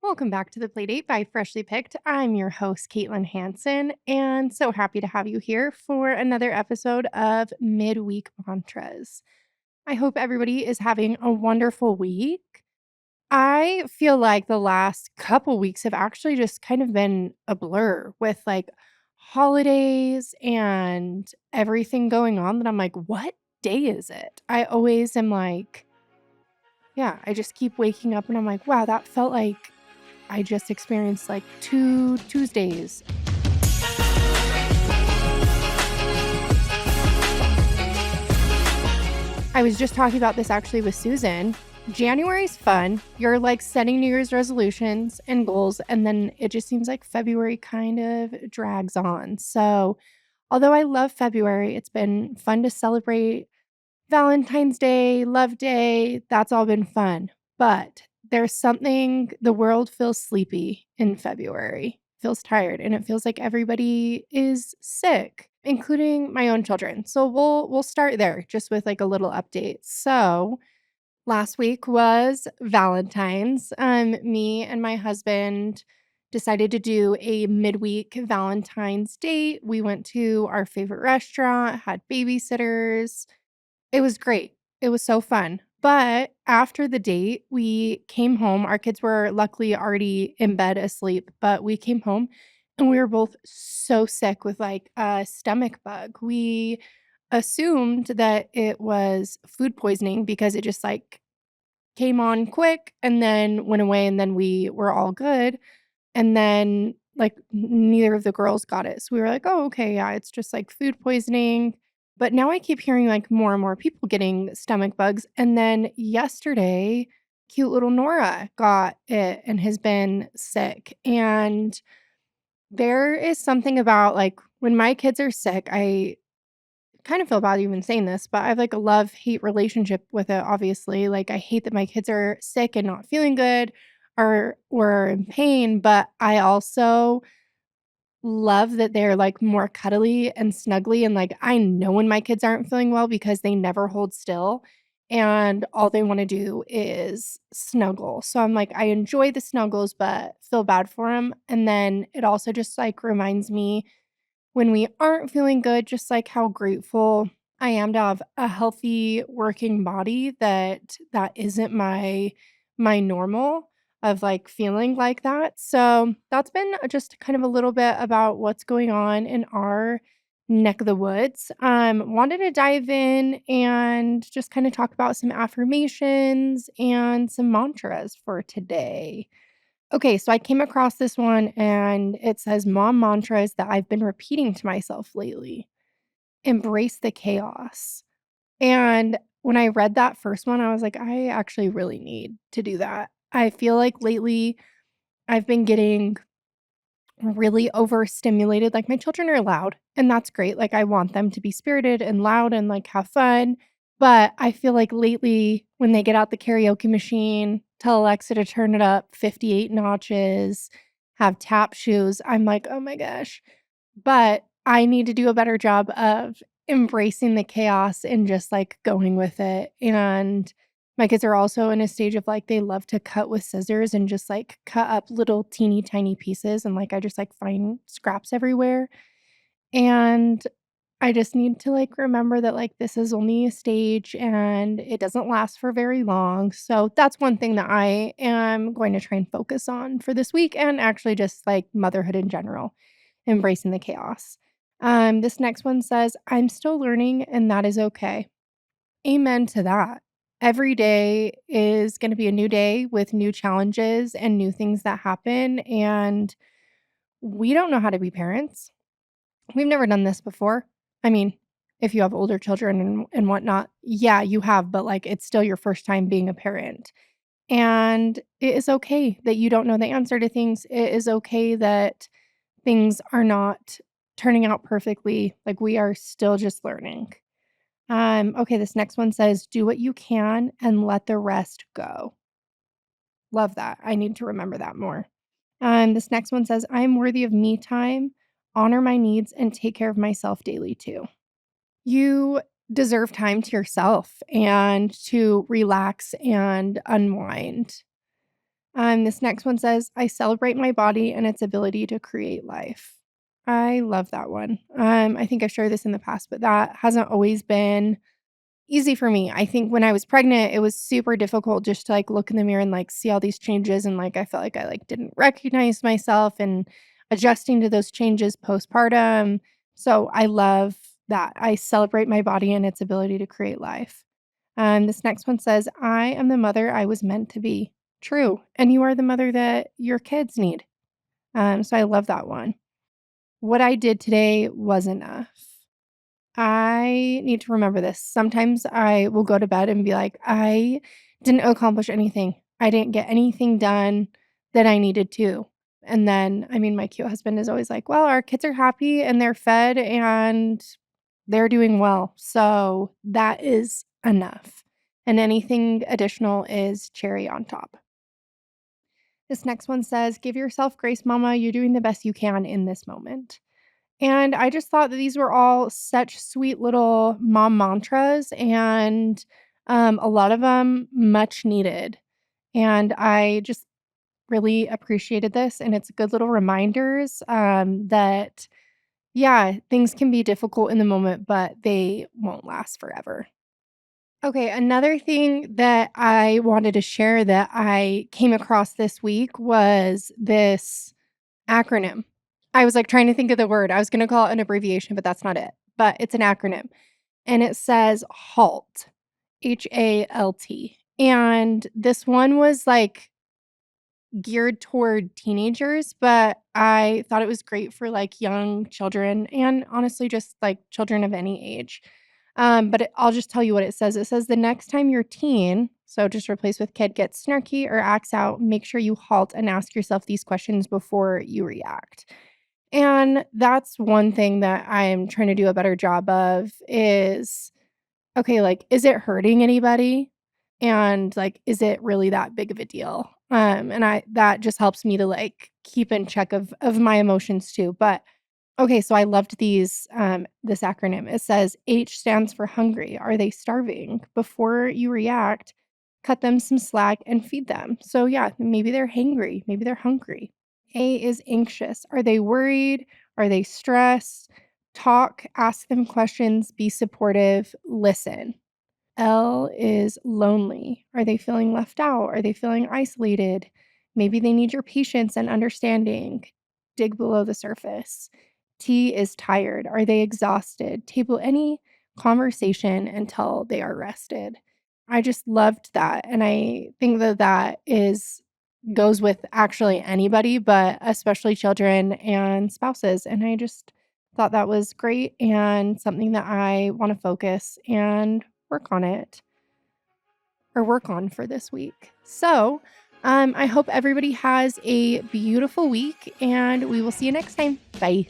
Welcome back to the Playdate by Freshly Picked. I'm your host, Kaitlin Hansen, and so happy to have you here for another episode of Midweek Mantras. I hope everybody is having a wonderful week. I feel like the last couple weeks have actually just kind of been a blur with like holidays and everything going on that I'm like, what day is it? I always am like, yeah, I just keep waking up and I'm like, wow, that felt like I just experienced like 2 Tuesdays. I was just talking about this actually with Susan. January's fun. You're like setting New Year's resolutions and goals, and then it just seems like February kind of drags on. So, although I love February, it's been fun to celebrate Valentine's Day, Love Day. That's all been fun. But there's something, the world feels sleepy in February, feels tired, and it feels like everybody is sick, including my own children. So we'll start there just with like a little update. So last week was Valentine's. Me and my husband decided to do a midweek Valentine's date. We went to our favorite restaurant, had babysitters. It was great. It was so fun. But after the date, we came home. Our kids were luckily already in bed asleep, but we came home and we were both so sick with like a stomach bug. We assumed that it was food poisoning because it just like came on quick and then went away and then we were all good. And then like neither of the girls got it. So we were like, "Oh, okay, yeah, it's just like food poisoning." But now I keep hearing like more and more people getting stomach bugs. And then yesterday, cute little Nora got it and has been sick. And there is something about like when my kids are sick, I kind of feel bad even saying this, but I have like a love-hate relationship with it, obviously. Like I hate that my kids are sick and not feeling good or in pain, but I also love that they're like more cuddly and snuggly. And like I know when my kids aren't feeling well because they never hold still and all they want to do is snuggle. So I'm like, I enjoy the snuggles, but feel bad for them. And then it also just like reminds me when we aren't feeling good, just like how grateful I am to have a healthy working body that isn't my normal of like feeling like that. So that's been just kind of a little bit about what's going on in our neck of the woods. Wanted to dive in and just kind of talk about some affirmations and some mantras for today. Okay, so I came across this one and it says mom mantras that I've been repeating to myself lately. Embrace the chaos. And when I read that first one, I was like, I actually really need to do that. I feel like lately I've been getting really overstimulated. Like my children are loud and that's great. Like I want them to be spirited and loud and like have fun. But I feel like lately when they get out the karaoke machine, tell Alexa to turn it up 58 notches, have tap shoes, I'm like, oh my gosh. But I need to do a better job of embracing the chaos and just like going with it. And my kids are also in a stage of like they love to cut with scissors and just like cut up little teeny tiny pieces and like I just like find scraps everywhere. And I just need to like remember that like this is only a stage and it doesn't last for very long. So that's one thing that I am going to try and focus on for this week and actually just like motherhood in general, embracing the chaos. This next one says, I'm still learning and that is okay. Amen to that. Every day is going to be a new day with new challenges and new things that happen. And we don't know how to be parents. We've never done this before. I mean, if you have older children and whatnot, yeah, you have, but like it's still your first time being a parent. And it is okay that you don't know the answer to things. It is okay that things are not turning out perfectly. Like we are still just learning. Okay, this next one says, do what you can and let the rest go. Love that. I need to remember that more. This next one says, I'm worthy of me time, honor my needs, and take care of myself daily too. You deserve time to yourself and to relax and unwind. This next one says, I celebrate my body and its ability to create life. I love that one. I think I've shared this in the past, but that hasn't always been easy for me. I think when I was pregnant, it was super difficult just to like look in the mirror and like see all these changes. And like I felt like I like didn't recognize myself and adjusting to those changes postpartum. So I love that. I celebrate my body and its ability to create life. This next one says, I am the mother I was meant to be. True. And you are the mother that your kids need. So I love that one. What I did today was enough. I need to remember this. Sometimes I will go to bed and be like, I didn't accomplish anything. I didn't get anything done that I needed to. And then, I mean, my cute husband is always like, well, our kids are happy and they're fed and they're doing well. So that is enough. And anything additional is cherry on top. This next one says, give yourself grace, mama. You're doing the best you can in this moment. And I just thought that these were all such sweet little mom mantras and a lot of them much needed. And I just really appreciated this. And it's good little reminders that, yeah, things can be difficult in the moment, but they won't last forever. Okay, another thing that I wanted to share that I came across this week was this acronym. I was, like, trying to think of the word. I was gonna call it an abbreviation, but that's not it. But it's an acronym, and it says HALT, HALT. And this one was, like, geared toward teenagers, but I thought it was great for, like, young children and honestly just, like, children of any age. I'll just tell you what it says. It says, "The next time your teen," so just replace with kid, "gets snarky or acts out, make sure you halt and ask yourself these questions before you react." And that's one thing that I'm trying to do a better job of is, okay, like, is it hurting anybody? And, like, is it really that big of a deal? And I that just helps me to, like, keep in check of my emotions too. But, okay, so I loved this acronym. It says, H stands for hungry. Are they starving? Before you react, cut them some slack and feed them. So, yeah, maybe they're hangry, maybe they're hungry. A is anxious. Are they worried? Are they stressed? Talk, ask them questions, be supportive, listen. L is lonely. Are they feeling left out? Are they feeling isolated? Maybe they need your patience and understanding. Dig below the surface. T is tired. Are they exhausted? Table any conversation until they are rested. I just loved that. And I think that that is goes with actually anybody, but especially children and spouses. And I just thought that was great and something that I want to focus and work on it or work on for this week. So, I hope everybody has a beautiful week and we will see you next time. Bye.